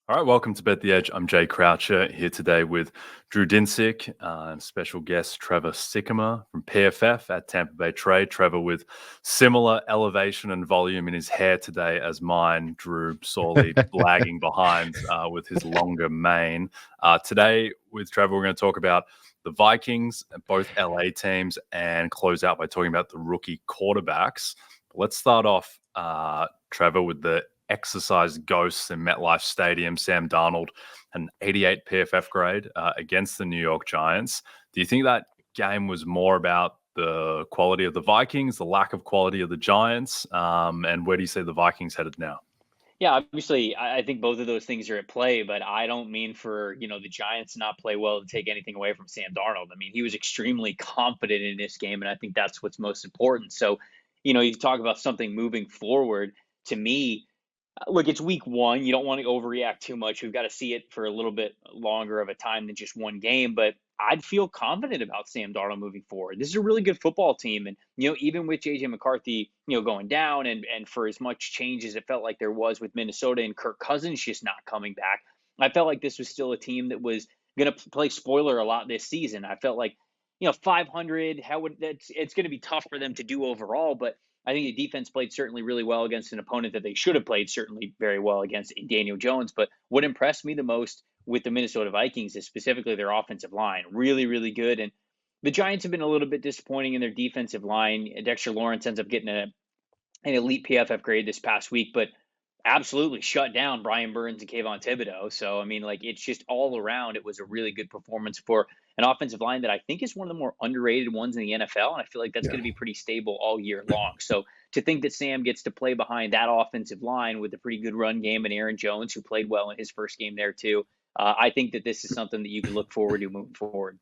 All right, welcome to Bet the Edge. I'm Jay Croucher here today with Drew Dinsick and special guest Trevor Sikkema from PFF at Tampa Bay Trade. Trevor with similar elevation and volume in his hair today as mine. Drew sorely lagging behind with his longer mane. Today with Trevor, we're going to talk about the Vikings, both LA teams, and close out by talking about the rookie quarterbacks. Let's start off, Trevor, with the exercise ghosts in MetLife Stadium. Sam Darnold, an 88 PFF grade against the New York Giants. Do you think that game was more about the quality of the Vikings, the lack of quality of the Giants? And where do you see the Vikings headed now? Yeah, obviously, I think both of those things are at play, but I don't mean for, the Giants to not play well to take anything away from Sam Darnold. I mean, he was extremely confident in this game, and I think that's what's most important. So, you talk about something moving forward. To me, look, it's week one. You don't want to overreact too much. We've got to see it for a little bit longer of a time than just one game. But I'd feel confident about Sam Darnold moving forward. This is a really good football team. And, even with JJ McCarthy, going down and for as much change as it felt like there was with Minnesota and Kirk Cousins just not coming back, I felt like this was still a team that was going to play spoiler a lot this season. I felt like, 500, it's going to be tough for them to do overall, but I think the defense played certainly really well against an opponent that they should have played certainly very well against in Daniel Jones. But what impressed me the most with the Minnesota Vikings is specifically their offensive line. Really, really good. And the Giants have been a little bit disappointing in their defensive line. Dexter Lawrence ends up getting an elite PFF grade this past week, but absolutely shut down Brian Burns and Kayvon Thibodeau. So, I mean, it's just all around. It was a really good performance for an offensive line that I think is one of the more underrated ones in the NFL. And I feel like that's going to be pretty stable all year long. So to think that Sam gets to play behind that offensive line with a pretty good run game and Aaron Jones, who played well in his first game there too, I think that this is something that you can look forward to moving forward.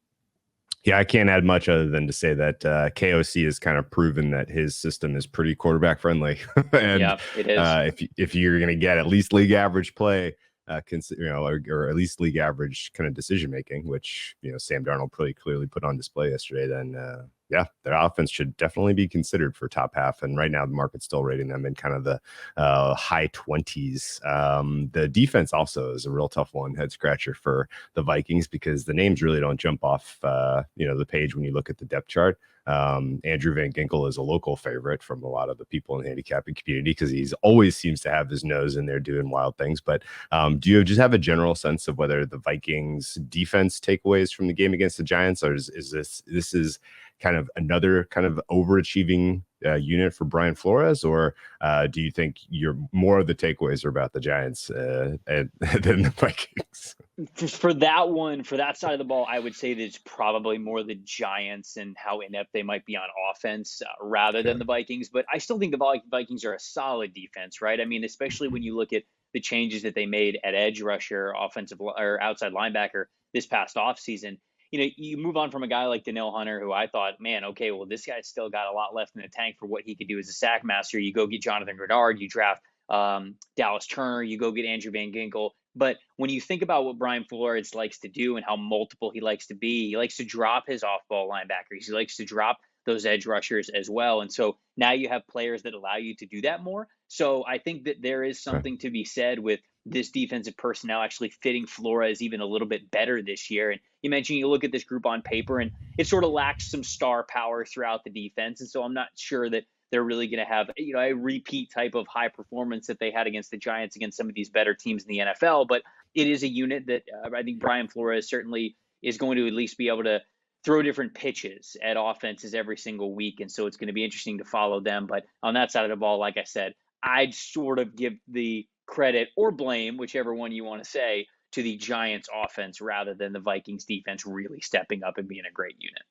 Yeah, I can't add much other than to say that KOC has kind of proven that his system is pretty quarterback friendly. And yeah, it is. If you're going to get at least league average play, or at least league average kind of decision making, which Sam Darnold pretty clearly put on display yesterday, then their offense should definitely be considered for top half. And right now the market's still rating them in kind of the high 20s. The defense also is a real tough one, head scratcher for the Vikings, because the names really don't jump off the page when you look at the depth chart. Andrew Van Ginkel is a local favorite from a lot of the people in the handicapping community because he's always seems to have his nose in there doing wild things. But do you just have a general sense of whether the Vikings defense takeaways from the game against the Giants, or is this kind of another kind of overachieving unit for Brian Flores, or do you think more of the takeaways are about the Giants than the Vikings? For that side of the ball, I would say that it's probably more the Giants and how inept they might be on offense rather than the Vikings. But I still think the Vikings are a solid defense, right? I mean, especially when you look at the changes that they made at edge rusher, offensive or outside linebacker this past offseason. You move on from a guy like Danielle Hunter, who I thought, man, okay, well, this guy's still got a lot left in the tank for what he could do as a sack master. You go get Jonathan Grenard, you draft Dallas Turner, you go get Andrew Van Ginkel. But when you think about what Brian Flores likes to do and how multiple he likes to be, he likes to drop his off-ball linebackers. He likes to drop those edge rushers as well. And so now you have players that allow you to do that more. So I think that there is something to be said with this defensive personnel actually fitting Flores even a little bit better this year. And you mentioned you look at this group on paper and it sort of lacks some star power throughout the defense. And so I'm not sure that they're really going to have, a repeat type of high performance that they had against the Giants, against some of these better teams in the NFL. But it is a unit that I think Brian Flores certainly is going to at least be able to throw different pitches at offenses every single week. And so it's going to be interesting to follow them. But on that side of the ball, like I said, I'd sort of give the credit or blame, whichever one you want to say, to the Giants offense rather than the Vikings defense really stepping up and being a great unit.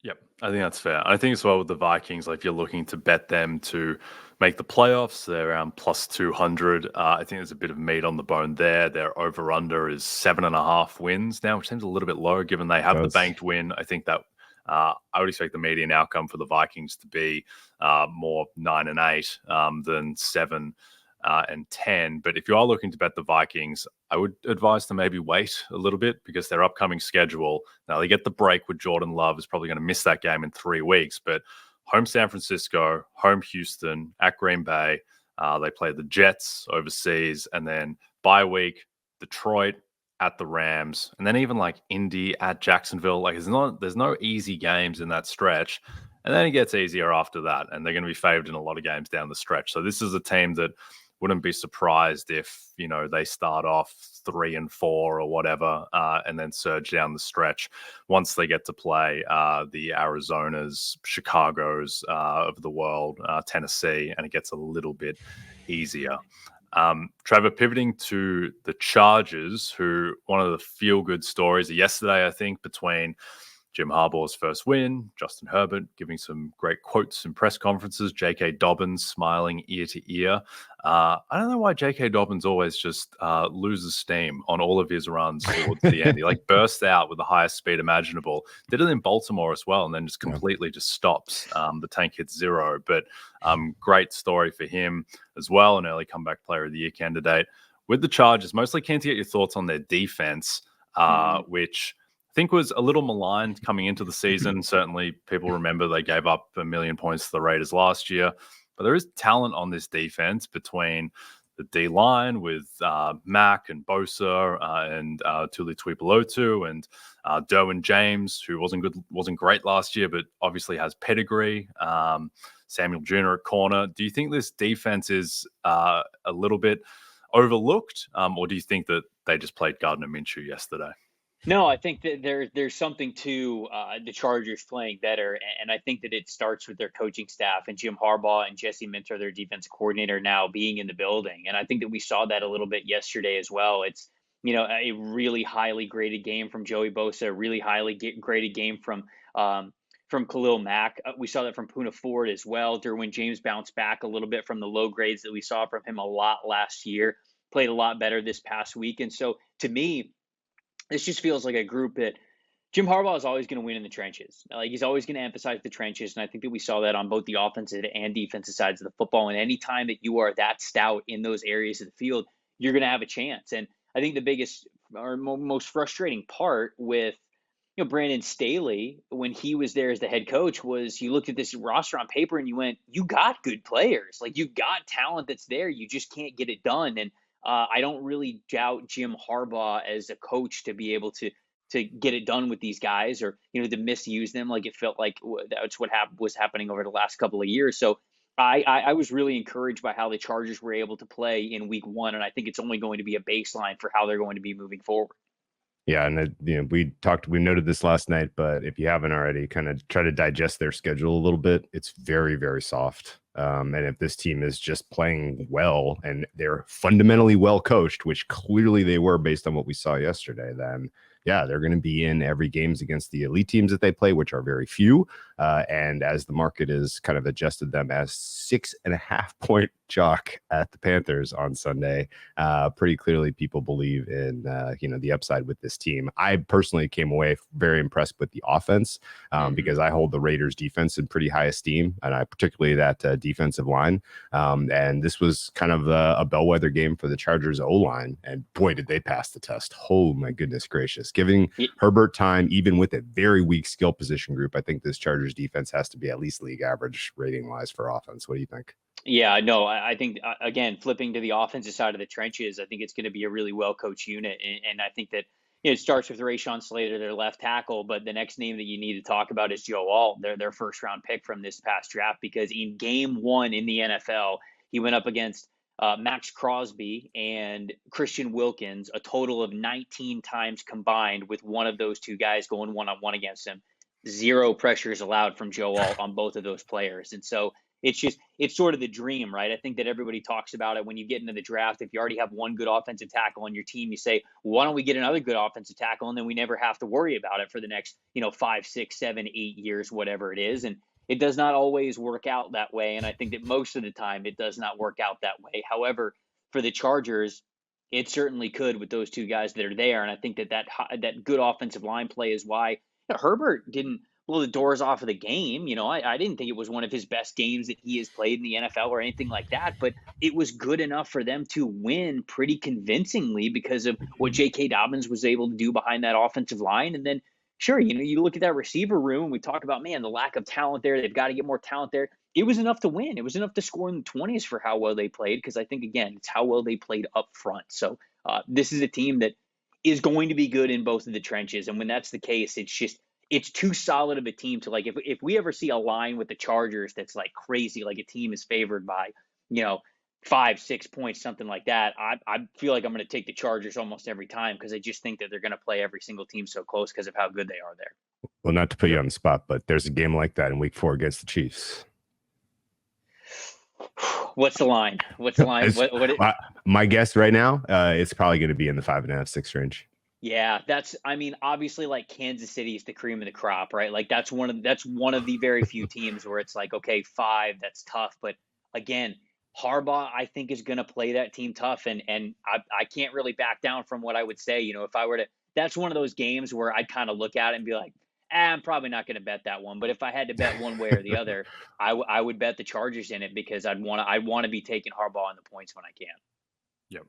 Yep, I think that's fair. I think as well with the Vikings, like if you're looking to bet them to make the playoffs, they're around plus 200. I think there's a bit of meat on the bone there. Their over-under is 7.5 wins now, which seems a little bit low given they have the banked win. I think that I would expect the median outcome for the Vikings to be more 9-8 than 7 and 10. But if you are looking to bet the Vikings, I would advise to maybe wait a little bit because their upcoming schedule, now they get the break with Jordan Love, is probably going to miss that game in 3 weeks, but home San Francisco, home Houston, at Green Bay, they play the Jets overseas, and then bye week, Detroit, at the Rams, and then even like Indy at Jacksonville. Like there's no easy games in that stretch. And then it gets easier after that. And they're going to be favored in a lot of games down the stretch. So this is a team that wouldn't be surprised if, they start off 3-4 or whatever, and then surge down the stretch once they get to play the Arizonas, Chicago's of the world, Tennessee, and it gets a little bit easier. Trevor, pivoting to the Chargers, who one of the feel-good stories yesterday, I think, between Jim Harbaugh's first win, Justin Herbert giving some great quotes in press conferences, J.K. Dobbins smiling ear to ear. I don't know why J.K. Dobbins always just loses steam on all of his runs towards the end. He bursts out with the highest speed imaginable. Did it in Baltimore as well, and then just completely just stops. The tank hits 0. But great story for him as well, an early comeback player of the year candidate. With the Chargers, mostly keen to get your thoughts on their defense, which I think was a little maligned coming into the season. Certainly people remember they gave up 1 million points to the Raiders last year. But there is talent on this defense between the D-line with Mack and Bosa and Tuli Tuipulotu and Derwin James, who wasn't great last year, but obviously has pedigree. Samuel Jr. at corner. Do you think this defense is a little bit overlooked, or do you think that they just played Gardner Minshew yesterday? No, I think that there's something to the Chargers playing better, and I think that it starts with their coaching staff and Jim Harbaugh and Jesse Minter, their defensive coordinator, now being in the building. And I think that we saw that a little bit yesterday as well. It's a really highly graded game from Joey Bosa, a really highly graded game from Khalil Mack. We saw that from Poona Ford as well. Derwin James bounced back a little bit from the low grades that we saw from him a lot last year. Played a lot better this past week, and so to me, this just feels like a group that Jim Harbaugh is always going to win in the trenches. Like, he's always going to emphasize the trenches, and I think that we saw that on both the offensive and defensive sides of the football. And any time that you are that stout in those areas of the field, you're going to have a chance. And I think the biggest or most frustrating part with Brandon Staley, when he was there as the head coach, was you looked at this roster on paper and you went, you got good players. Like, you've got talent that's there. You just can't get it done. And I don't really doubt Jim Harbaugh as a coach to be able to get it done with these guys, or to misuse them like it felt like that's what was happening over the last couple of years. So I was really encouraged by how the Chargers were able to play in week 1, and I think it's only going to be a baseline for how they're going to be moving forward. Yeah, and we noted this last night, but if you haven't already, kind of try to digest their schedule a little bit. It's very, very soft. And if this team is just playing well and they're fundamentally well coached, which clearly they were based on what we saw yesterday, then yeah, they're going to be in every games against the elite teams that they play, which are very few. And as the market has kind of adjusted them as 6.5 point chalk at the Panthers on Sunday, pretty clearly people believe in, the upside with this team. I personally came away very impressed with the offense because I hold the Raiders defense in pretty high esteem, and I particularly that defensive line. And this was kind of a bellwether game for the Chargers O-line. And boy, did they pass the test. Oh my goodness gracious. Giving Herbert time, even with a very weak skill position group, I think this Chargers defense has to be at least league average rating wise for offense. What do you think? Yeah, no, I think, again, flipping to the offensive side of the trenches, I think it's going to be a really well-coached unit. And I think that it starts with Rashawn Slater, their left tackle, but the next name that you need to talk about is Joe Alt, their first-round pick from this past draft, because in game 1 in the NFL, he went up against Max Crosby and Christian Wilkins, a total of 19 times combined, with one of those two guys going one-on-one against him. 0 pressures allowed from Joe Alt on both of those players. And so it's sort of the dream, right? I think that everybody talks about it when you get into the draft. If you already have one good offensive tackle on your team, you say, well, why don't we get another good offensive tackle? And then we never have to worry about it for the next, 5, 6, 7, 8 years, whatever it is. And it does not always work out that way. And I think that most of the time it does not work out that way. However, for the Chargers, it certainly could with those two guys that are there. And I think that good offensive line play is why Herbert didn't blow the doors off of the game. I didn't think it was one of his best games that he has played in the NFL or anything like that, but it was good enough for them to win pretty convincingly because of what J.K. Dobbins was able to do behind that offensive line. And then, sure, you look at that receiver room, we talk about, man, the lack of talent there. They've got to get more talent there. It was enough to win. It was enough to score in the 20s for how well they played, because I think, again, it's how well they played up front. So This is a team that is going to be good in both of the trenches. And when that's the case, it's too solid of a team to, like, if we ever see a line with the Chargers that's like crazy, like a team is favored by, 5-6 points, something like that, I feel like I'm going to take the Chargers almost every time, because I just think that they're going to play every single team so close because of how good they are there. Well, not to put you on the spot, but there's a game like that in week 4 against the Chiefs. What's the line? My guess right now, it's probably going to be in the 5.5-6 range. Yeah, obviously, like, Kansas City is the cream of the crop, right? Like, that's one of the very few teams where it's like, okay, 5, that's tough. But again, Harbaugh, I think, is going to play that team tough, and I can't really back down from what I would say. If I were to, that's one of those games where I'd kind of look at it and be like, I'm probably not going to bet that one. But if I had to bet one way or the other, I would bet the Chargers in it, because I want to be taking Harbaugh on the points when I can. Yep.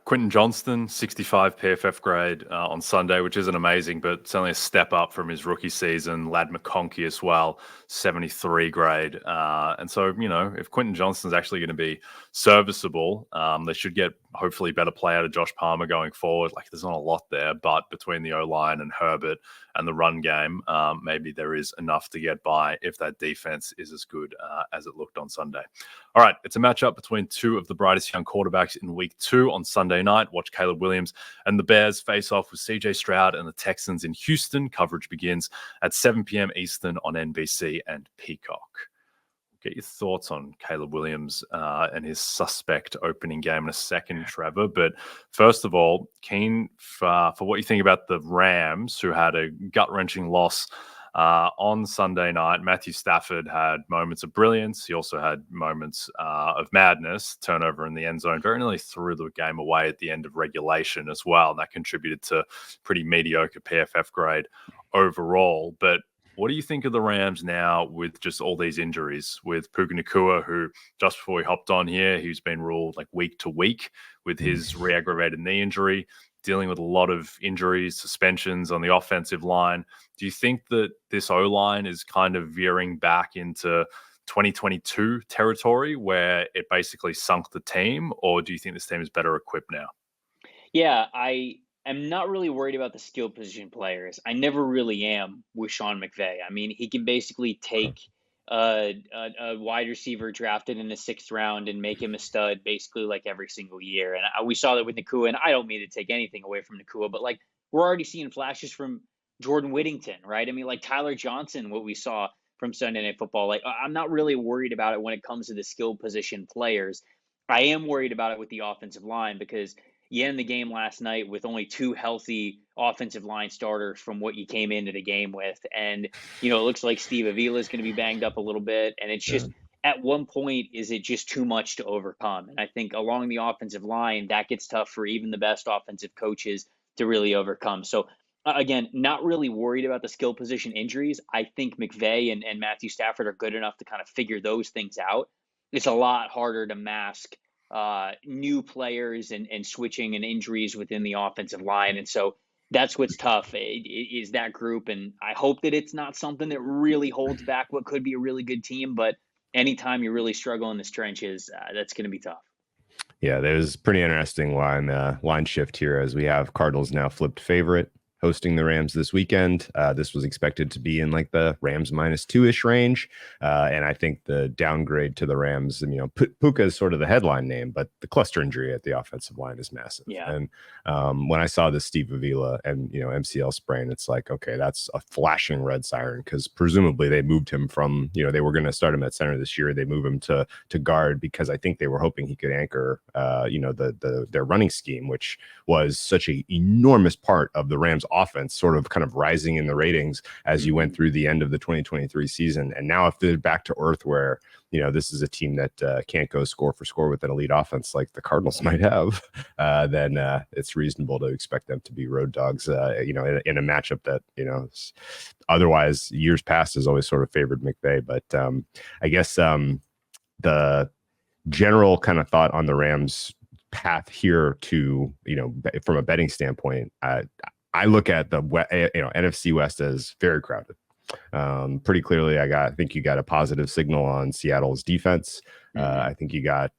Quentin Johnston, 65 PFF grade on Sunday, which isn't amazing, but it's only a step up from his rookie season. Lad McConkey as well, 73 grade. And so, if Quentin Johnston's actually going to be serviceable, they should get hopefully better play out of Josh Palmer going forward. Like, there's not a lot there, but between the O-line and Herbert and the run game, maybe there is enough to get by if that defense is as good as it looked on Sunday. All right, it's a matchup between two of the brightest young quarterbacks in week 2 on Sunday night. Watch Caleb Williams and the Bears face off with CJ Stroud and the Texans in Houston. Coverage begins at 7 p.m. Eastern on NBC and Peacock. Get your thoughts on Caleb Williams and his suspect opening game in a second, Trevor. But first of all, keen for what you think about the Rams, who had a gut-wrenching loss on Sunday night. Matthew Stafford had moments of brilliance. He also had moments of madness, turnover in the end zone, very nearly threw the game away at the end of regulation as well. And that contributed to pretty mediocre PFF grade overall. But what do you think of the Rams now with just all these injuries, with Puka Nacua, who just before we hopped on here, he's been ruled like week to week with his re-aggravated knee injury, dealing with a lot of injuries, suspensions on the offensive line. Do you think that this O-line is kind of veering back into 2022 territory where it basically sunk the team, or do you think this team is better equipped now? Yeah, I'm not really worried about the skill position players. I never really am with Sean McVay. He can basically take a wide receiver drafted in the 6th round and make him a stud basically like every single year. And we saw that with Nacua, and I don't mean to take anything away from Nacua, but like, we're already seeing flashes from Jordan Whittington, right? Like Tyler Johnson, what we saw from Sunday Night Football. Like, I'm not really worried about it when it comes to the skill position players. I am worried about it with the offensive line, because you end the game last night with only 2 healthy offensive line starters from what you came into the game with. And, it looks like Steve Avila is going to be banged up a little bit. And it's just, at one point, is it just too much to overcome? And I think along the offensive line, that gets tough for even the best offensive coaches to really overcome. So again, not really worried about the skill position injuries. I think McVay and Matthew Stafford are good enough to kind of figure those things out. It's a lot harder to mask new players and switching and injuries within the offensive line. And so that's what's tough, is that group. And I hope that it's not something that really holds back what could be a really good team. But anytime you really struggle in the trenches, that's going to be tough. Yeah, there's pretty interesting line shift here, as we have Cardinals now flipped favorite, hosting the Rams this weekend. This was expected to be in like the Rams -2-ish range. And I think the downgrade to the Rams, Puka is sort of the headline name, but the cluster injury at the offensive line is massive. Yeah. And when I saw the Steve Avila and, MCL sprain, it's like, okay, that's a flashing red siren, because presumably they moved him from, they were going to start him at center this year. They move him to guard because I think they were hoping he could anchor, their running scheme, which was such an enormous part of the Rams offense, sort of kind of rising in the ratings as you went through the end of the 2023 season. And now if they're back to earth where, this is a team that can't go score for score with an elite offense like the Cardinals might have, then it's reasonable to expect them to be road dogs, in a matchup that, otherwise years past has always sort of favored McVay. But I guess the general kind of thought on the Rams path here to, from a betting standpoint, I look at the NFC West as very crowded. Pretty clearly, I think you got a positive signal on Seattle's defense. I think you got,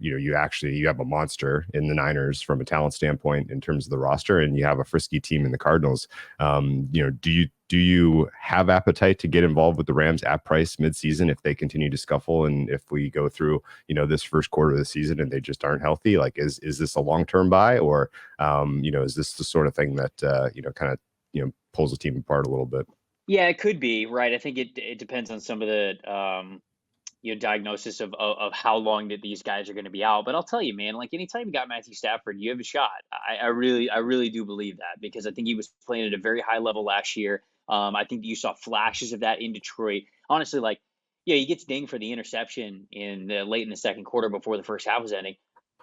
you have a monster in the Niners from a talent standpoint in terms of the roster, and you have a frisky team in the Cardinals. Do you have appetite to get involved with the Rams at price midseason if they continue to scuffle, and if we go through, this first quarter of the season and they just aren't healthy? Like, is this a long-term buy, or, is this the sort of thing that, kind of, pulls the team apart a little bit? Yeah, it could be, right. I think it depends on some of the diagnosis of how long that these guys are going to be out. But I'll tell you, man, like anytime you got Matthew Stafford, you have a shot. I really do believe that, because I think he was playing at a very high level last year. I think that you saw flashes of that in Detroit. Honestly, like, yeah, he gets dinged for the interception late in the second quarter before the first half was ending.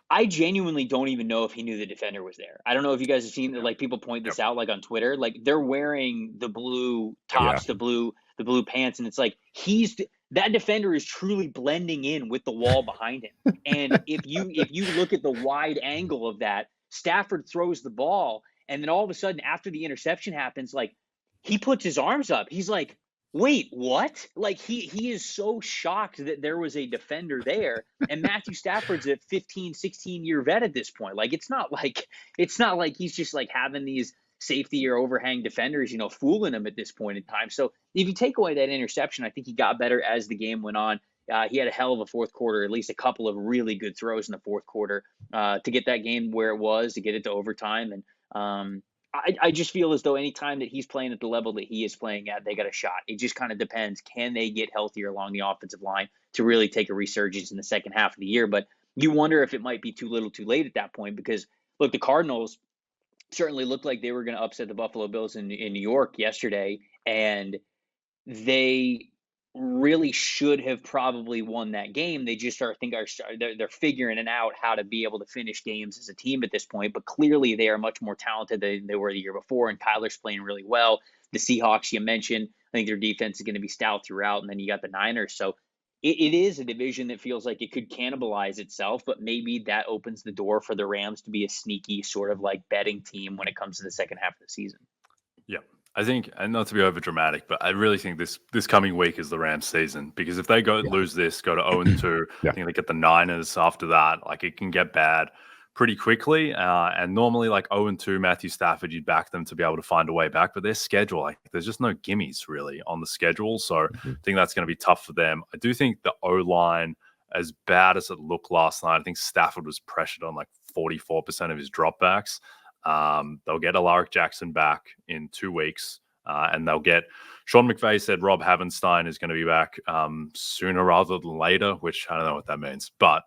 I genuinely don't even know if he knew the defender was there. I don't know if you guys have seen, like, people point this out, like on Twitter, like they're wearing the blue tops, the blue pants, and it's like that defender is truly blending in with the wall behind him. And if you look at the wide angle of that, Stafford throws the ball, and then all of a sudden after the interception happens, like, he puts his arms up. He's like, wait, what? Like, he is so shocked that there was a defender there. And Matthew Stafford's a 15, 16-year vet at this point. Like, it's not like he's just like having these safety or overhang defenders, fooling him at this point in time. So if you take away that interception, I think he got better as the game went on. He had a hell of a fourth quarter, at least a couple of really good throws in the fourth quarter to get that game where it was, to get it to overtime. And I just feel as though any time that he's playing at the level that he is playing at, they got a shot. It just kind of depends. Can they get healthier along the offensive line to really take a resurgence in the second half of the year? But you wonder if it might be too little too late at that point, because, look, the Cardinals certainly looked like they were going to upset the Buffalo Bills in New York yesterday, and they really should have probably won that game. They just they're figuring it out how to be able to finish games as a team at this point. But clearly they are much more talented than they were the year before, and Kyler's playing really well. The Seahawks, you mentioned, I think their defense is going to be stout throughout, and then you got the Niners. So it is a division that feels like it could cannibalize itself, but maybe that opens the door for the Rams to be a sneaky sort of like betting team when it comes to the second half of the season. Yeah. I think, and not to be over dramatic, but I really think this coming week is the Rams season, because if they lose this, go to 0-2, I think they get the Niners after that. Like, it can get bad pretty quickly. And normally, like 0-2, Matthew Stafford, you'd back them to be able to find a way back. But their schedule, like, there's just no gimmies really on the schedule. So I think that's going to be tough for them. I do think the O-line, as bad as it looked last night, I think Stafford was pressured on like 44% of his dropbacks. They'll get Alaric Jackson back in 2 weeks, and they'll get Sean McVay said Rob Havenstein is going to be back sooner rather than later, which I don't know what that means, but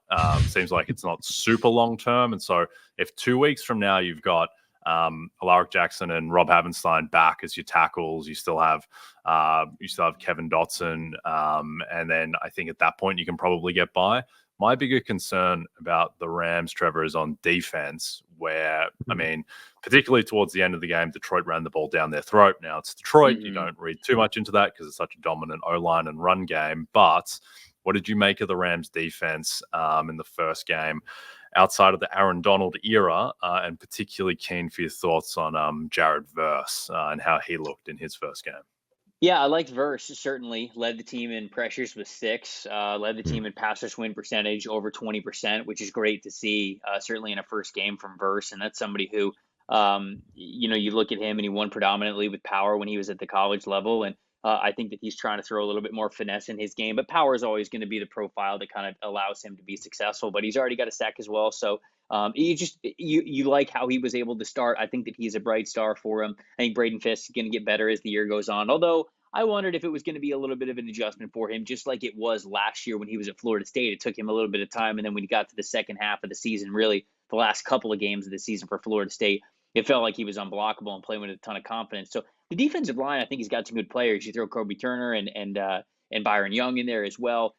seems like it's not super long term. And so if 2 weeks from now you've got Alaric Jackson and Rob Havenstein back as your tackles, you still have Kevin Dotson, and then I think at that point you can probably get by. My bigger concern about the Rams, Trevor, is on defense, where, I mean, particularly towards the end of the game, Detroit ran the ball down their throat. Now, it's Detroit. You don't read too much into that because it's such a dominant O-line and run game. But what did you make of the Rams defense in the first game outside of the Aaron Donald era, and particularly keen for your thoughts on Jared Verse and how he looked in his first game? Yeah, I liked Verse, certainly. Led the team in pressures with 6. Led the team in pass rush win percentage over 20%, which is great to see, certainly in a first game from Verse. And that's somebody who, you look at him and he won predominantly with power when he was at the college level. And I think that he's trying to throw a little bit more finesse in his game. But power is always going to be the profile that kind of allows him to be successful. But he's already got a sack as well. So you like how he was able to start. I think that he's a bright star for him. I think Braden Fisk is going to get better as the year goes on. Although I wondered if it was going to be a little bit of an adjustment for him, just like it was last year when he was at Florida State. It took him a little bit of time. And then when he got to the second half of the season, really the last couple of games of the season for Florida State, it felt like he was unblockable and playing with a ton of confidence. So the defensive line, I think he's got some good players. You throw Kobe Turner and Byron Young in there as well.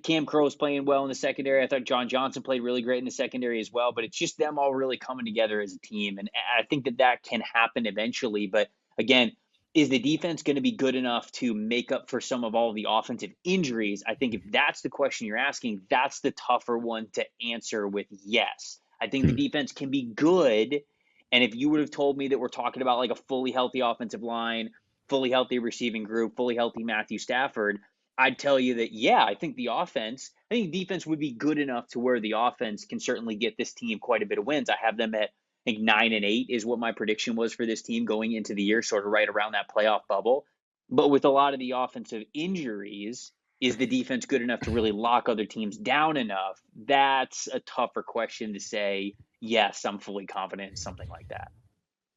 Cam Crow's playing well in the secondary. I thought John Johnson played really great in the secondary as well, but it's just them all really coming together as a team. And I think that can happen eventually. But again, is the defense going to be good enough to make up for some of all the offensive injuries? I think if that's the question you're asking, that's the tougher one to answer with yes. I think the defense can be good. And if you would have told me that we're talking about like a fully healthy offensive line, fully healthy receiving group, fully healthy Matthew Stafford, I'd tell you that, yeah, I think defense would be good enough to where the offense can certainly get this team quite a bit of wins. I have them at, I think 9-8 is what my prediction was for this team going into the year, sort of right around that playoff bubble. But with a lot of the offensive injuries, is the defense good enough to really lock other teams down enough? That's a tougher question to say, yes, I'm fully confident in something like that.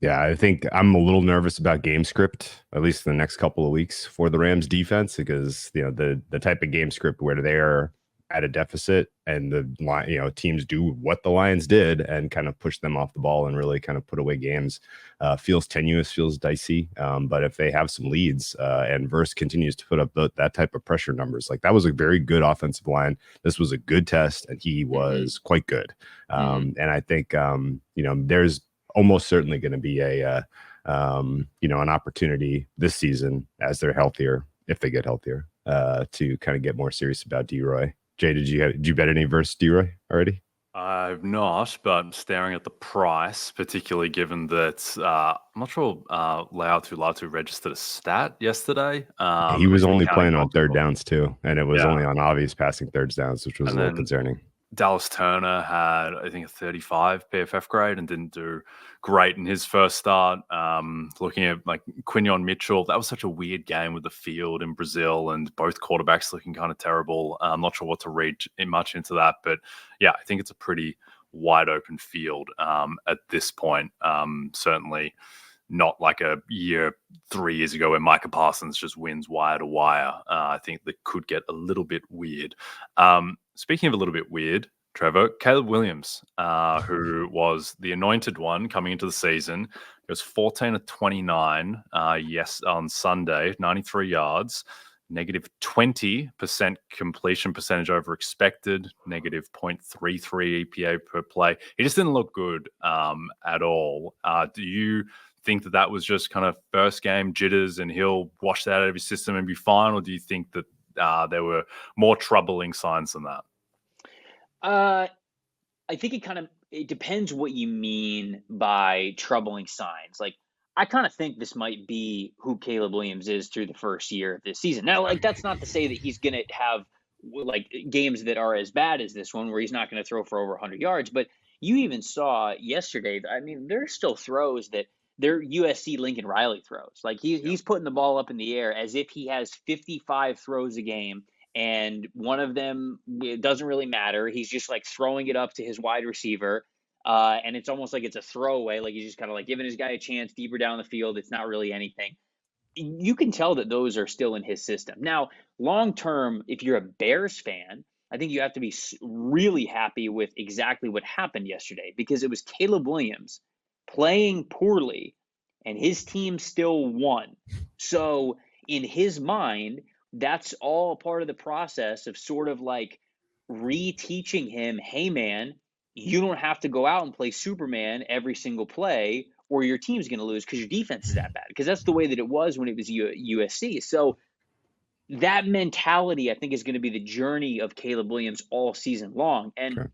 Yeah, I think I'm a little nervous about game script, at least in the next couple of weeks for the Rams defense, because the type of game script where they're at a deficit and the teams do what the Lions did and kind of push them off the ball and really kind of put away games feels tenuous, feels dicey. But if they have some leads and Verse continues to put up that type of pressure numbers, like that was a very good offensive line. This was a good test, and he was quite good. And I think there's almost certainly going to be an opportunity this season as they're healthier, if they get healthier, to kind of get more serious about D-Roy. Jay, did you bet any versus D-Roy already? I've not, but I'm staring at the price, particularly given that I'm not sure Latu registered a stat yesterday. He was only playing on third downs too, and it was only on obvious passing third downs, which was a little concerning. Dallas Turner had, I think, a 35 PFF grade and didn't do great in his first start. Looking at like Quinion Mitchell, that was such a weird game with the field in Brazil and both quarterbacks looking kind of terrible. I'm not sure what to read much into that, but yeah, I think it's a pretty wide open field at this point. Certainly not like a 3 years ago where Micah Parsons just wins wire to wire. I think that could get a little bit weird. Speaking of a little bit weird, Trevor, Caleb Williams, who was the anointed one coming into the season, he was 14 of 29 on Sunday, 93 yards, negative 20% completion percentage over expected, negative 0.33 EPA per play. He just didn't look good at all. Do you think that was just kind of first game jitters and he'll wash that out of his system and be fine? Or do you think that there were more troubling signs than that? I think it depends what you mean by troubling signs. Like, I kind of think this might be who Caleb Williams is through the first year of this season. Now, like, that's not to say that he's going to have like games that are as bad as this one where he's not going to throw for over 100 yards. But you even saw yesterday, I mean, there's still throws that they're USC Lincoln Riley throws. Like he's putting the ball up in the air as if he has 55 throws a game, and one of them, it doesn't really matter. He's just like throwing it up to his wide receiver, and it's almost like it's a throwaway. Like he's just kind of like giving his guy a chance deeper down the field. It's not really anything. You can tell that those are still in his system. Now, long term, if you're a Bears fan, I think you have to be really happy with exactly what happened yesterday, because it was Caleb Williams playing poorly and his team still won. So in his mind, that's all part of the process of sort of like reteaching him, hey man, you don't have to go out and play Superman every single play or your team's going to lose because your defense is that bad. Because that's the way that it was when it was USC. So that mentality, I think, is going to be the journey of Caleb Williams all season long. And sure,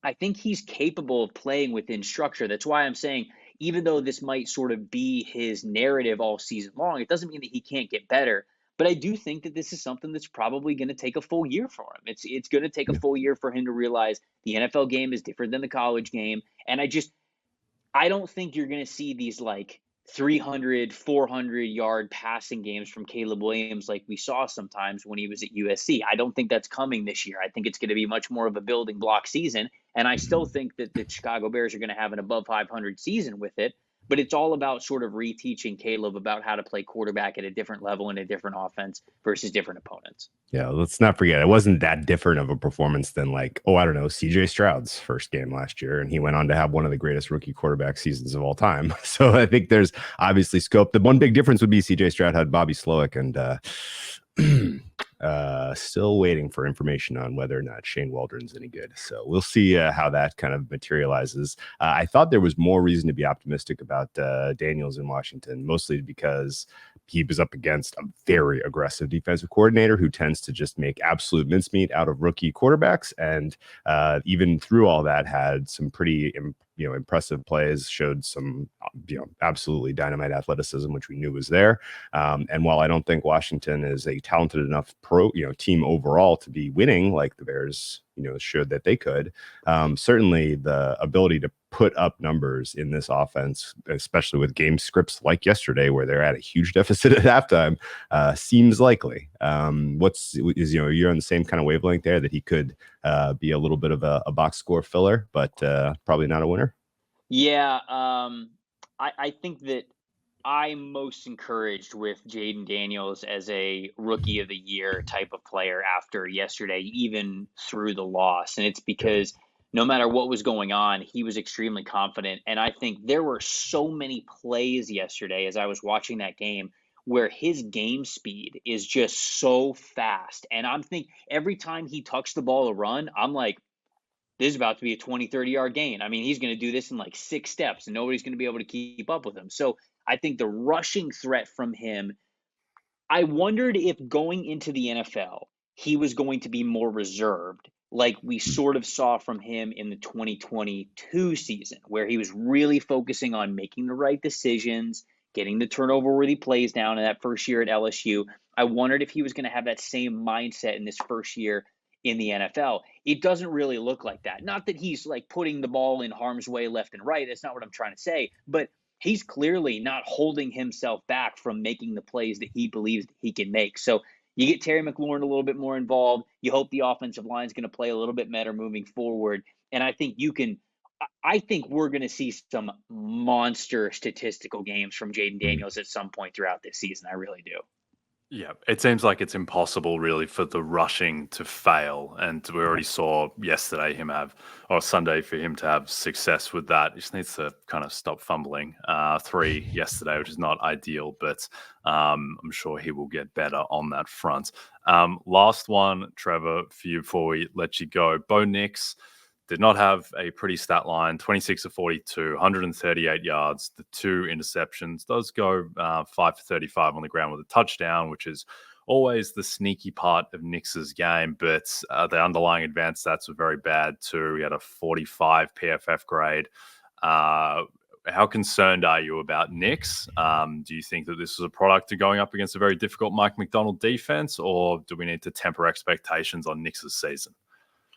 I think he's capable of playing within structure. That's why I'm saying, even though this might sort of be his narrative all season long, it doesn't mean that he can't get better. But I do think that this is something that's probably going to take a full year for him. It's going to take a full year for him to realize the NFL game is different than the college game. And I don't think you're going to see these like 300, 400-yard passing games from Caleb Williams like we saw sometimes when he was at USC. I don't think that's coming this year. I think it's going to be much more of a building block season. And I still think that the Chicago Bears are going to have an above 500 season with it. But it's all about sort of reteaching Caleb about how to play quarterback at a different level in a different offense versus different opponents. Yeah, let's not forget, it wasn't that different of a performance than like, CJ Stroud's first game last year. And he went on to have one of the greatest rookie quarterback seasons of all time. So I think there's obviously scope. The one big difference would be CJ Stroud had Bobby Slowick, and still waiting for information on whether or not Shane Waldron's any good. So we'll see how that kind of materializes. I thought there was more reason to be optimistic about Daniels in Washington, mostly because he was up against a very aggressive defensive coordinator who tends to just make absolute mincemeat out of rookie quarterbacks. And even through all that, had some pretty impressive plays, showed some, absolutely dynamite athleticism, which we knew was there. And while I don't think Washington is a talented enough team overall to be winning like the Bears, showed that they could, certainly the ability to put up numbers in this offense, especially with game scripts like yesterday, where they're at a huge deficit at halftime, seems likely. You're on the same kind of wavelength there, that he could be a little bit of a box score filler, but probably not a winner. Yeah, I think that I'm most encouraged with Jayden Daniels as a rookie of the year type of player after yesterday, even through the loss. And it's because no matter what was going on, he was extremely confident. And I think there were so many plays yesterday as I was watching that game where his game speed is just so fast. And I'm thinking every time he tucks the ball to run, I'm like, this is about to be a 20, 30-yard gain. I mean, he's going to do this in like 6 steps, and nobody's going to be able to keep up with him. So I think the rushing threat from him, I wondered if going into the NFL, he was going to be more reserved, like we sort of saw from him in the 2022 season, where he was really focusing on making the right decisions, getting the turnover-worthy plays down in that first year at LSU. I wondered if he was going to have that same mindset in this first year in the NFL. It doesn't really look like that. Not that he's like putting the ball in harm's way left and right. That's not what I'm trying to say. But he's clearly not holding himself back from making the plays that he believes that he can make. So you get Terry McLaurin a little bit more involved. You hope the offensive line is going to play a little bit better moving forward. And I think we're going to see some monster statistical games from Jayden Daniels at some point throughout this season. I really do. Yeah, it seems like it's impossible really for the rushing to fail. And we already saw yesterday Sunday for him to have success with that. He just needs to kind of stop fumbling. 3 yesterday, which is not ideal, but I'm sure he will get better on that front. Last one, Trevor, for you before we let you go. Bo Nix did not have a pretty stat line, 26 of 42, 138 yards, the 2 interceptions. Does go 5 for 35 on the ground with a touchdown, which is always the sneaky part of Nix's game. But the underlying advanced stats were very bad too. He had a 45 PFF grade. How concerned are you about Nix? Do you think that this is a product of going up against a very difficult Mike McDonald defense, or do we need to temper expectations on Nix's season?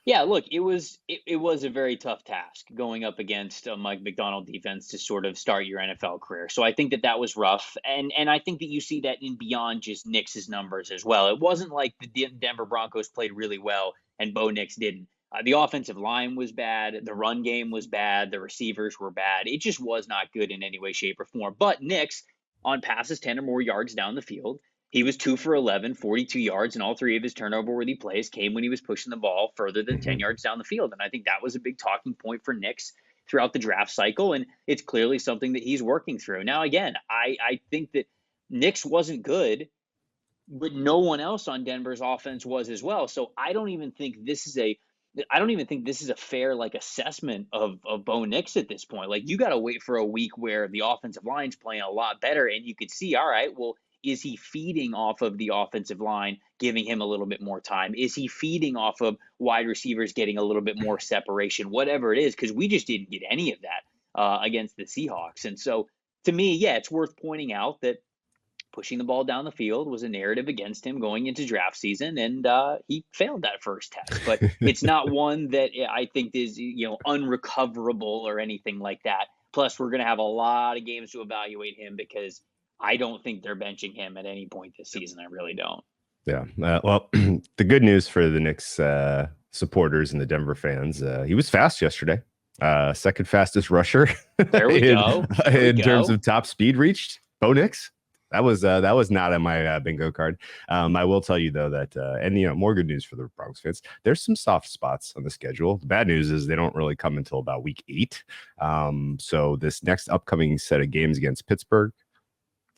Yeah, look, it was a very tough task going up against a Mike McDonald defense to sort of start your NFL career. So I think that was rough. And I think that you see that in beyond just Nix's numbers as well. It wasn't like the Denver Broncos played really well and Bo Nix didn't. The offensive line was bad. The run game was bad. The receivers were bad. It just was not good in any way, shape, or form. But Nix, on passes 10 or more yards down the field, he was 2 for 11, 42 yards, and all 3 of his turnover-worthy plays came when he was pushing the ball further than 10 yards down the field. And I think that was a big talking point for Nix throughout the draft cycle, and it's clearly something that he's working through. Now, again, I think that Nix wasn't good, but no one else on Denver's offense was as well. So I don't even think this is a fair assessment of Bo Nix at this point. Like, you got to wait for a week where the offensive line's playing a lot better, and you could see, all right, well, is he feeding off of the offensive line, giving him a little bit more time? Is he feeding off of wide receivers getting a little bit more separation? Whatever it is, because we just didn't get any of that against the Seahawks. And so, to me, yeah, it's worth pointing out that pushing the ball down the field was a narrative against him going into draft season, and he failed that first test. But it's not one that I think is unrecoverable or anything like that. Plus, we're going to have a lot of games to evaluate him because I don't think they're benching him at any point this season. I really don't. Yeah. Well, the good news for the Knicks supporters and the Denver fans, he was fast yesterday. Second fastest rusher. There we go. In terms of top speed reached, Bo Nix. That was not on my bingo card. I will tell you though that and more good news for the Broncos fans. There's some soft spots on the schedule. The bad news is they don't really come until about week 8. So this next upcoming set of games against Pittsburgh,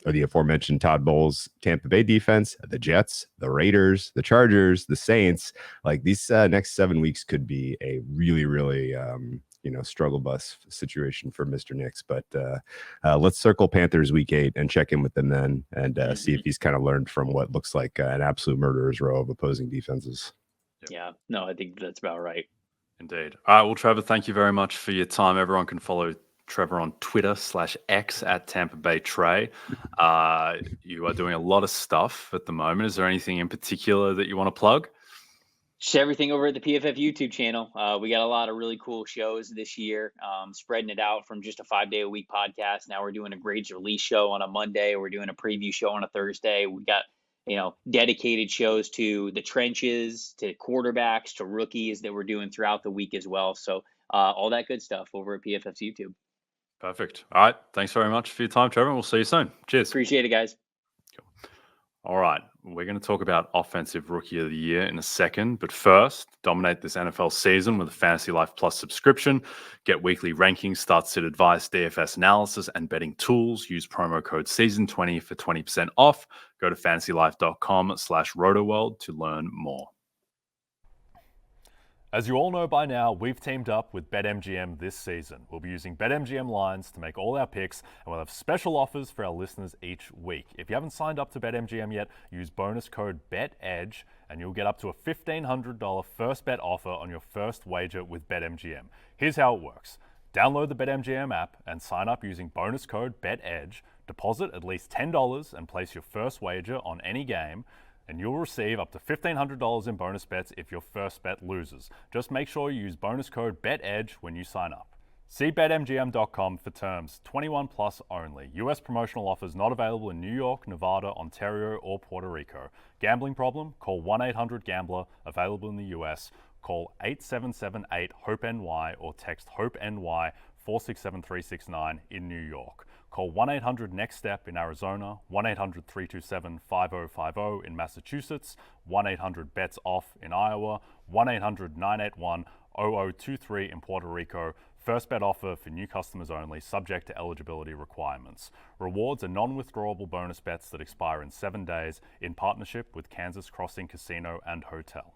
or the aforementioned Todd Bowles Tampa Bay defense, the Jets, the Raiders, the Chargers, the Saints, like these next 7 weeks could be a really, really struggle bus situation for Mr. Nix. But let's circle Panthers week 8 and check in with them then and see if he's kind of learned from what looks like an absolute murderer's row of opposing defenses. Yeah, no, I think that's about right. Indeed. All right. Well, Trevor, thank you very much for your time. Everyone can follow Trevor on Twitter /X at Tampa Bay Trey. You are doing a lot of stuff at the moment. Is there anything in particular that you want to plug? Just everything over at the PFF YouTube channel. We got a lot of really cool shows this year, spreading it out from just a 5-day-a-week podcast. Now we're doing a grades release show on a Monday. We're doing a preview show on a Thursday. We got, dedicated shows to the trenches, to quarterbacks, to rookies that we're doing throughout the week as well. So all that good stuff over at PFF's YouTube. Perfect. All right. Thanks very much for your time, Trevor. We'll see you soon. Cheers. Appreciate it, guys. All right, we're going to talk about Offensive Rookie of the Year in a second. But first, dominate this NFL season with a Fantasy Life Plus subscription. Get weekly rankings, start-sit advice, DFS analysis, and betting tools. Use promo code SEASON20 for 20% off. Go to fantasylife.com/rotoworld to learn more. As you all know by now, we've teamed up with BetMGM this season. We'll be using BetMGM lines to make all our picks, and we'll have special offers for our listeners each week. If you haven't signed up to BetMGM yet, use bonus code BETEDGE, and you'll get up to a $1,500 first bet offer on your first wager with BetMGM. Here's how it works. Download the BetMGM app and sign up using bonus code BETEDGE. Deposit at least $10 and place your first wager on any game, and you'll receive up to $1,500 in bonus bets if your first bet loses. Just make sure you use bonus code BETEDGE when you sign up. See BetMGM.com for terms. 21 plus only. U.S. promotional offers not available in New York, Nevada, Ontario, or Puerto Rico. Gambling problem? Call 1-800-GAMBLER. Available in the U.S. Call 877-8-HOPE-NY or text HOPE-NY 467-369 in New York. Call 1-800-NEXT-STEP in Arizona, 1-800-327-5050 in Massachusetts, 1-800-BETS-OFF in Iowa, 1-800-981-0023 in Puerto Rico. First bet offer for new customers only, subject to eligibility requirements. Rewards are non-withdrawable bonus bets that expire in 7 days in partnership with Kansas Crossing Casino and Hotel.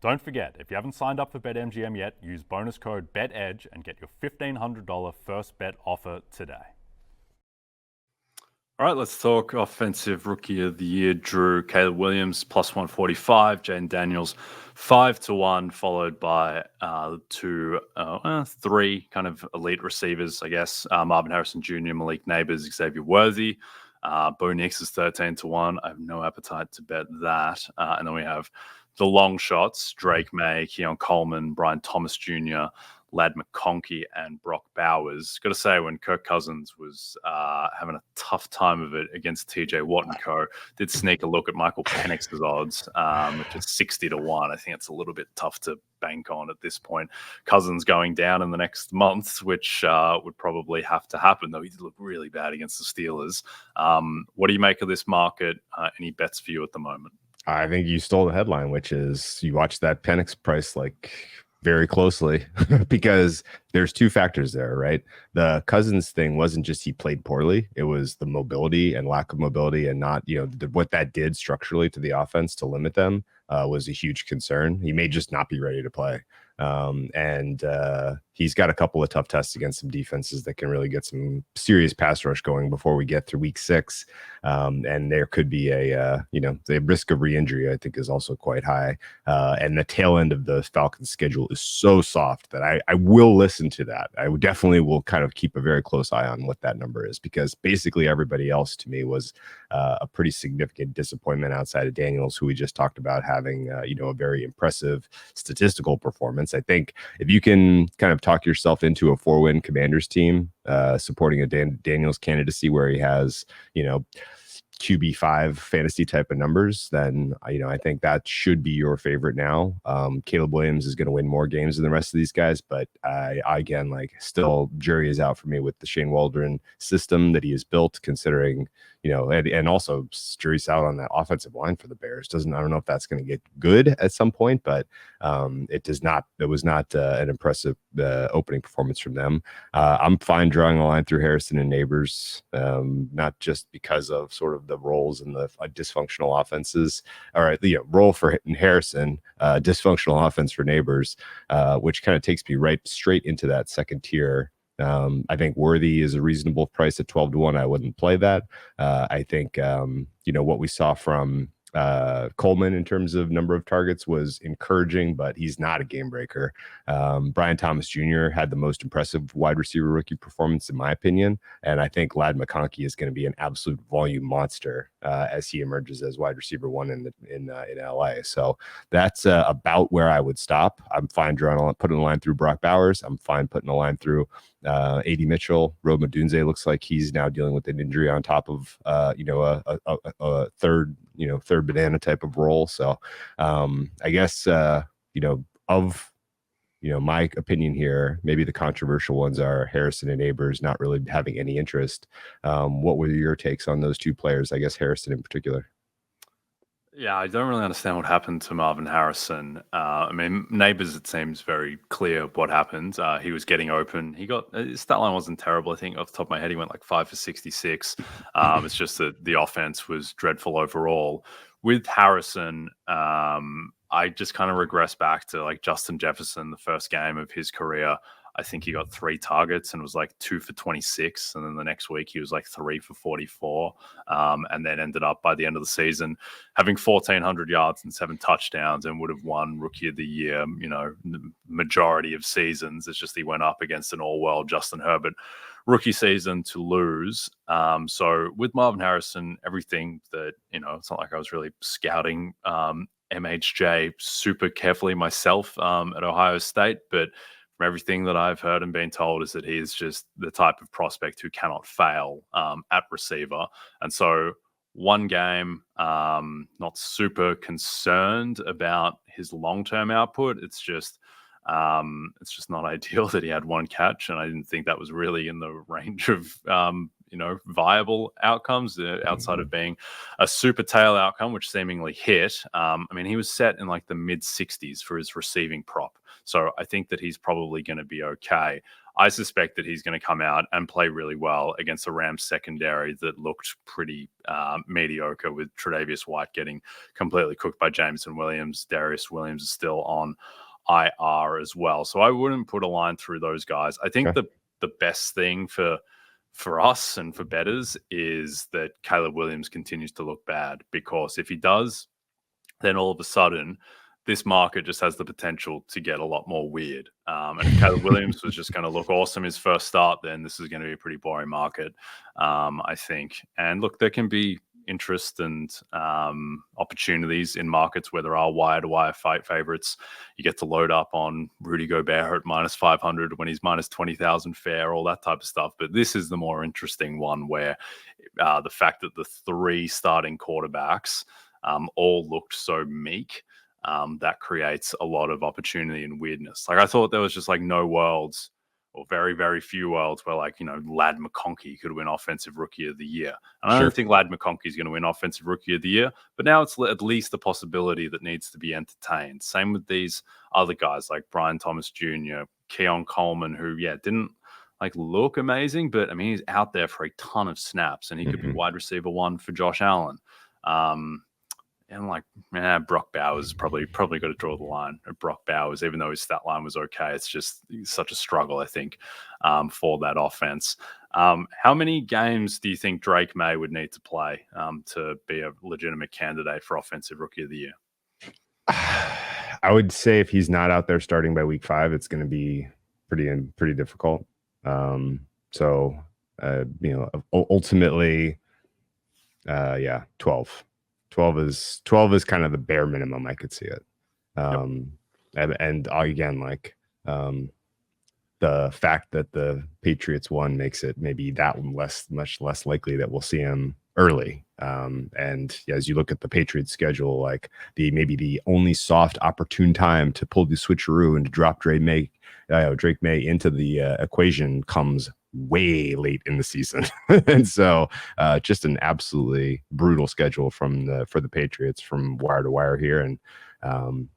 Don't forget, if you haven't signed up for BetMGM yet, use bonus code BETEDGE and get your $1,500 first bet offer today. All right, let's talk Offensive Rookie of the Year. Drew, Caleb Williams, plus 145. Jayden Daniels, 5-1, followed by three kind of elite receivers, I guess. Marvin Harrison Jr., Malik Neighbors, Xavier Worthy. Bo Nix is 13-1. I have no appetite to bet that. And then we have the long shots: Drake May, Keon Coleman, Brian Thomas Jr., Ladd McConkey, and Brock Bowers. Got to say, when Kirk Cousins was having a tough time of it against TJ Watt and co, did sneak a look at Michael Penix's odds, which is 60-1. I think it's a little bit tough to bank on at this point. Cousins going down in the next month, which would probably have to happen, though he did look really bad against the Steelers. What do you make of this market? Any bets for you at the moment? I think you stole the headline, which is you watch that Penix price very closely because there's two factors there, right? The Cousins thing wasn't just he played poorly. It was the mobility and lack of mobility, and not, what that did structurally to the offense to limit them was a huge concern. He may just not be ready to play. And he's got a couple of tough tests against some defenses that can really get some serious pass rush going before we get through week 6. And there could be the risk of re-injury, I think, is also quite high. And the tail end of the Falcons schedule is so soft that I will listen to that. I definitely will kind of keep a very close eye on what that number is, because basically everybody else to me was a pretty significant disappointment outside of Daniels, who we just talked about having, a very impressive statistical performance. I think if you can kind of talk yourself into a 4-win Commanders team, supporting a Daniels candidacy where he has, QB5 fantasy type of numbers, then, I think that should be your favorite now. Caleb Williams is going to win more games than the rest of these guys, but again, still jury is out for me with the Shane Waldron system that he has built, considering, and also jury's out on that offensive line for the Bears. I don't know if that's going to get good at some point, but it was not an impressive opening performance from them. I'm fine drawing a line through Harrison and Neighbors, not just because of sort of the roles in the dysfunctional offenses. All right, role for Harrison, dysfunctional offense for Neighbors, which kind of takes me right straight into that second tier. I think Worthy is a reasonable price at 12-1. I wouldn't play that. I think, what we saw from Coleman in terms of number of targets was encouraging, but he's not a game breaker. Brian Thomas Jr. had the most impressive wide receiver rookie performance, in my opinion. And I think Ladd McConkey is going to be an absolute volume monster as he emerges as wide receiver one in LA. So that's about where I would stop. I'm fine putting a line through Brock Bowers. I'm fine putting a line through A.D. Mitchell. Rome Odunze looks like he's now dealing with an injury on top of a third banana type of role. So I guess my opinion here, maybe the controversial ones are Harrison and Neighbors not really having any interest. What were your takes on those two players? I guess Harrison in particular. Yeah, I don't really understand what happened to Marvin Harrison. I mean, Neighbors, it seems very clear what happened. He was getting open. His stat line wasn't terrible. I think off the top of my head, he went like 5 for 66. It's just that the offense was dreadful overall. With Harrison, I just kind of regress back to like Justin Jefferson, the first game of his career. I think he got 3 targets and was like 2 for 26. And then the next week he was like 3 for 44. And then ended up by the end of the season having 1,400 yards and 7 touchdowns and would have won Rookie of the Year, the majority of seasons. It's just he went up against an all-world Justin Herbert rookie season to lose. So with Marvin Harrison, everything that, it's not like I was really scouting MHJ super carefully myself at Ohio State, but from everything that I've heard and been told is that he is just the type of prospect who cannot fail at receiver. And so one game, not super concerned about his long-term output. It's just not ideal that he had 1 catch. And I didn't think that was really in the range of, viable outcomes outside of being a super tail outcome, which seemingly hit. I mean, he was set in like the mid 60s for his receiving prop. So I think that he's probably going to be okay. I suspect that he's going to come out and play really well against a Rams secondary that looked pretty mediocre, with Tre'Davious White getting completely cooked by Jameson Williams. Darius Williams is still on IR as well. So I wouldn't put a line through those guys. I think the best thing for us and for bettors is that Caleb Williams continues to look bad, because if he does, then all of a sudden this market just has the potential to get a lot more weird. And if Caleb Williams was just going to look awesome his first start, then this is going to be a pretty boring market, I think. And look, there can be interest and opportunities in markets where there are wire-to-wire fight favorites. You get to load up on Rudy Gobert at minus 500 when he's minus 20,000 fair, all that type of stuff. But this is the more interesting one, where the fact that the 3 starting quarterbacks all looked so meek, that creates a lot of opportunity and weirdness. Like, I thought there was just like no worlds, or very, very few worlds, where Ladd McConkey could win Offensive Rookie of the Year. And I don't think Ladd McConkey is going to win Offensive Rookie of the Year, but now it's at least a possibility that needs to be entertained. Same with these other guys like Brian Thomas Jr., Keon Coleman, who, didn't look amazing, but I mean, he's out there for a ton of snaps, and he could be wide receiver 1 for Josh Allen. And Brock Bowers probably got to draw the line at Brock Bowers, even though his stat line was okay. It's just such a struggle, I think, for that offense. How many games do you think Drake May would need to play to be a legitimate candidate for Offensive Rookie of the Year? I would say if he's not out there starting by week 5, it's going to be pretty difficult. Ultimately, 12. 12 is kind of the bare minimum I could see it. And again, the fact that the Patriots won makes it maybe that much less likely that we'll see him early. And as you look at the Patriots schedule, maybe the only soft opportune time to pull the switcheroo and to drop Drake May into the equation comes way late in the season. And so just an absolutely brutal schedule for the Patriots from wire to wire here. And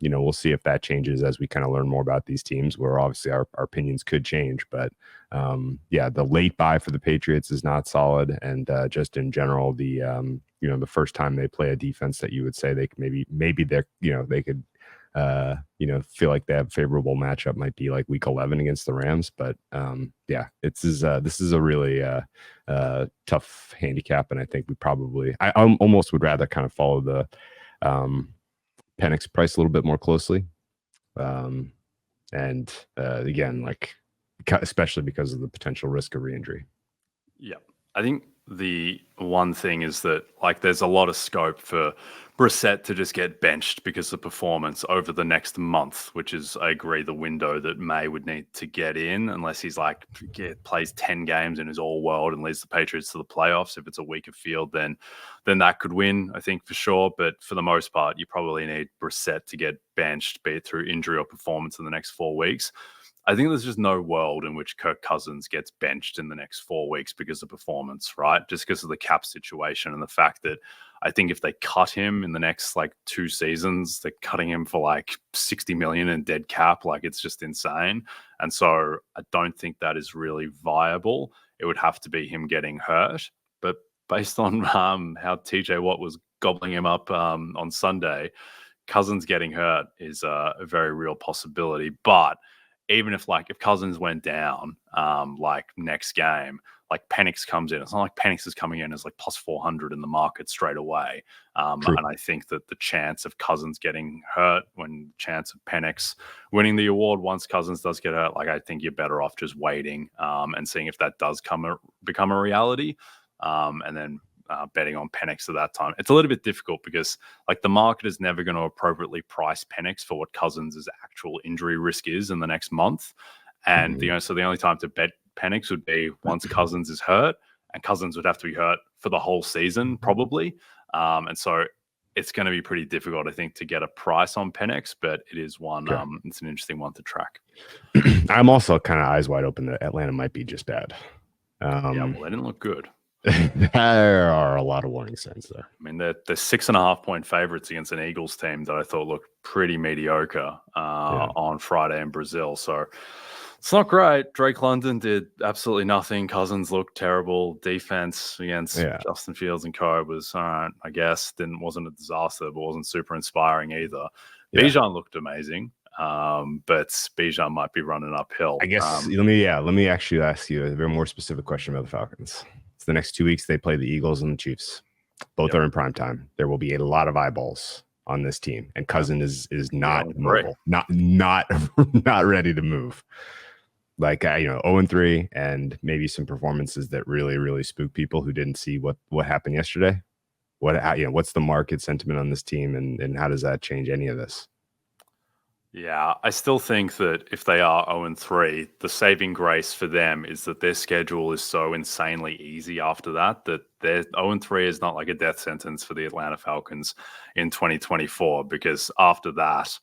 we'll see if that changes as we kind of learn more about these teams, where obviously our opinions could change. But the late buy for the Patriots is not solid. And just in general, the first time they play a defense that you would say they maybe they're they could feel like they have a favorable matchup might be like week 11 against the Rams. But this is a really tough handicap. And I think I almost would rather kind of follow Penix priced a little bit more closely. And again, like, especially because of the potential risk of re-injury. Yeah. I think the one thing is that, like, there's a lot of scope for Brissett to just get benched because of performance over the next month, which is, I agree, the window that May would need to get in, unless he's like plays 10 games and is all world and leads the Patriots to the playoffs. If it's a weaker field, then that could win, I think, for sure. But for the most part, you probably need Brissett to get benched, be it through injury or performance, in the next 4 weeks. I think there's just no world in which Kirk Cousins gets benched in the next 4 weeks because of performance, right? Just because of the cap situation and the fact that I think if they cut him in the next like 2 seasons, they're cutting him for like 60 million in dead cap. Like, it's just insane. And so I don't think that is really viable. It would have to be him getting hurt. But based on how TJ Watt was gobbling him up on Sunday, Cousins getting hurt is a very real possibility. But even if Cousins went down, like next game, like Penix comes in, it's not like Penix is coming in as like plus 400 in the market straight away. And I think that the chance of Cousins getting hurt, when the chance of Penix winning the award once Cousins does get hurt, like, I think you're better off just waiting and seeing if that does become a reality, and then betting on Penix at that time. It's a little bit difficult because, like, the market is never going to appropriately price Penix for what Cousins' actual injury risk is in the next month. And so the only time to bet Penix would be once Cousins is hurt, and Cousins would have to be hurt for the whole season probably. And so it's going to be pretty difficult, I think, to get a price on Penix, but it is one. Okay. It's an interesting one to track. I'm also kind of eyes wide open that Atlanta might be just bad. Yeah, well, they didn't look good. There are a lot of warning signs there. I mean, they're 6.5-point favorites against an Eagles team that I thought looked pretty mediocre on Friday in Brazil. So it's not great. Drake London did absolutely nothing. Cousins looked terrible. Defense against Justin Fields and co was all right, I guess. Wasn't a disaster, but wasn't super inspiring either. Yeah. Bijan looked amazing. But Bijan might be running uphill. I guess let me actually ask you a very more specific question about the Falcons. It's the next 2 weeks they play the Eagles and the Chiefs. Both are in prime time. There will be a lot of eyeballs on this team, and Cousins is not mobile, not ready to move. Like 0-3, and maybe some performances that really, really spook people who didn't see what happened yesterday. What's the market sentiment on this team, and how does that change any of this? Yeah, I still think that if they are 0-3, the saving grace for them is that their schedule is so insanely easy after that their 0-3 is not like a death sentence for the Atlanta Falcons in 2024, because after that,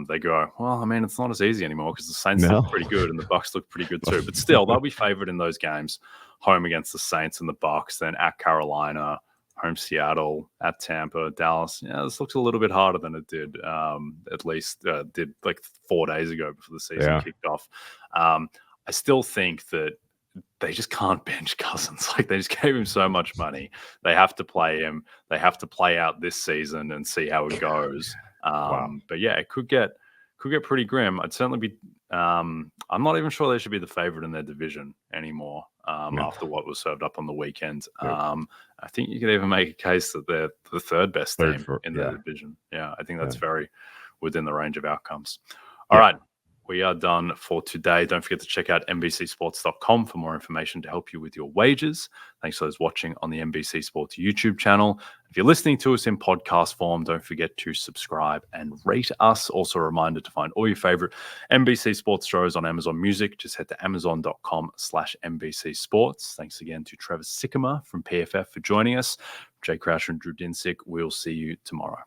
they go, well, I mean, it's not as easy anymore because the Saints look pretty good and the Bucs look pretty good too. But still, they'll be favored in those games, home against the Saints and the Bucs, then at Carolina, home Seattle, at Tampa, Dallas. Yeah, this looks a little bit harder than it did, at least did like 4 days ago before the season kicked off. I still think that they just can't bench Cousins. Like, they just gave him so much money. They have to play him. They have to play out this season and see how it goes. But yeah, it could get pretty grim. I'd certainly be. I'm not even sure they should be the favorite in their division anymore. After what was served up on the weekend, I think you could even make a case that they're the third best team in their division. Yeah, I think that's very within the range of outcomes. All right. We are done for today. Don't forget to check out NBCSports.com for more information to help you with your wagers. Thanks to those watching on the NBC Sports YouTube channel. If you're listening to us in podcast form, don't forget to subscribe and rate us. Also a reminder to find all your favorite NBC Sports shows on Amazon Music. Just head to amazon.com/NBC Sports. Thanks again to Trevor Sikkema from PFF for joining us. Jay Croucher and Drew Dinsick. We'll see you tomorrow.